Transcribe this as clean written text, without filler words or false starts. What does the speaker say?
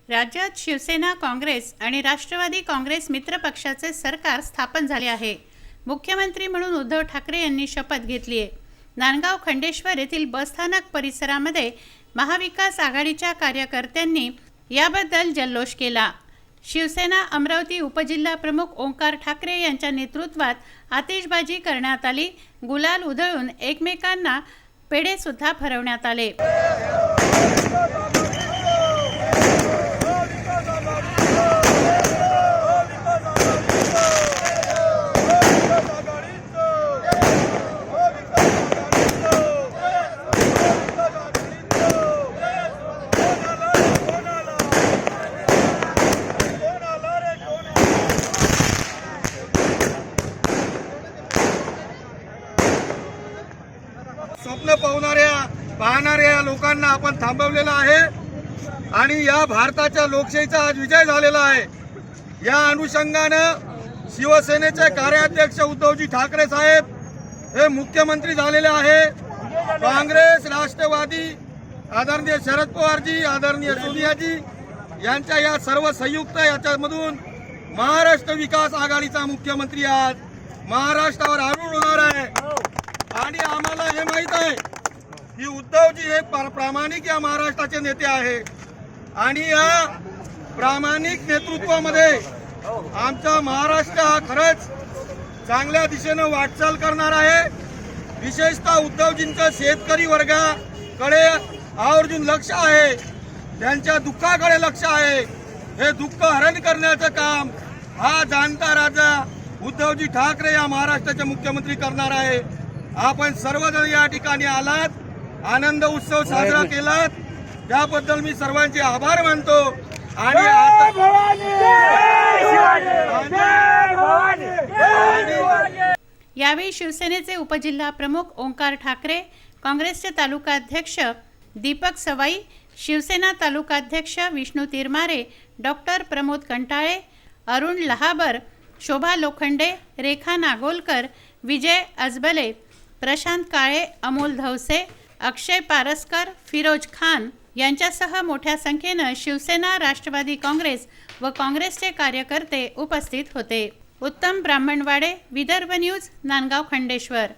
राज्यात शिवसेना, काँग्रेस आणि राष्ट्रवादी काँग्रेस मित्र पक्षाचे सरकार स्थापन झाले आहे। मुख्यमंत्री म्हणून उद्धव ठाकरे यांनी शपथ घेतली आहे। नांदगाव खंडेश्वर येथील बसस्थानक परिसरामध्ये महाविकास आघाडीच्या कार्यकर्त्यांनी याबद्दल जल्लोष केला। शिवसेना अमरावती उपजिल्हा प्रमुख ओंकार ठाकरे यांच्या नेतृत्वात आतिषबाजी करण्यात आली। गुलाल उधळून एकमेकांना पेढे सुद्धा भरवण्यात आले। स्वप्न पाहणाऱ्या लोकांना आपण थांबवलेलं आहे आणि या भारताच्या लोकशाहीचा आज विजय झालेला आहे। या अनुषंगानं शिवसेनेचे कार्याध्यक्ष उद्धवजी ठाकरे साहेब हे मुख्यमंत्री झालेले आहे। काँग्रेस, राष्ट्रवादी, आदरणीय शरद पवारजी, आदरणीय सोनियाजी यांच्या या सर्व संयुक्त याच्यामधून महाराष्ट्र विकास आघाडीचा मुख्यमंत्री आज महाराष्ट्रावर आरूढ होणार आहे। आणि आम्हाला हे माहित आहे की उद्धवजी हे प्रामाणिक या महाराष्ट्राचे नेते आहे आणि या प्रामाणिक नेतृत्वामध्ये आमचा महाराष्ट्र हा खरंच चांगल्या दिशेने वाटचाल करणार आहे। विशेषतः उद्धवजींचं शेतकरी वर्गाकडे आवर्जून लक्ष आहे, त्यांच्या दुःखाकडे लक्ष आहे। हे दुःख हरण करण्याचं काम हा जाणता राजा उद्धवजी ठाकरे या महाराष्ट्राचे मुख्यमंत्री करणार आहे। आपण सर्वजण या ठिकाणी आलात, आनंद उत्सव साजरा केलात, त्याबद्दल मी सर्वांचे आभार मानतो। आणि यावेळी शिवसेनेचे उपजिल्हा प्रमुख ओंकार ठाकरे, काँग्रेसचे तालुकाध्यक्ष दीपक सवाई, शिवसेना तालुकाध्यक्ष विष्णू तिरमारे, डॉक्टर प्रमोद कंटाळे, अरुण लहाबर, शोभा लोखंडे, रेखा नागोलकर, विजय अजबले, प्रशांत काळे, अमोल धवसे, अक्षय पारसकर, फिरोज खान यांच्यासह मोठ्या संख्येने शिवसेना, राष्ट्रवादी काँग्रेस व काँग्रेसचे कार्यकर्ते उपस्थित होते। उत्तम ब्राह्मणवाडे, विदर्भ न्यूज, नांदगाव खंडेश्वर।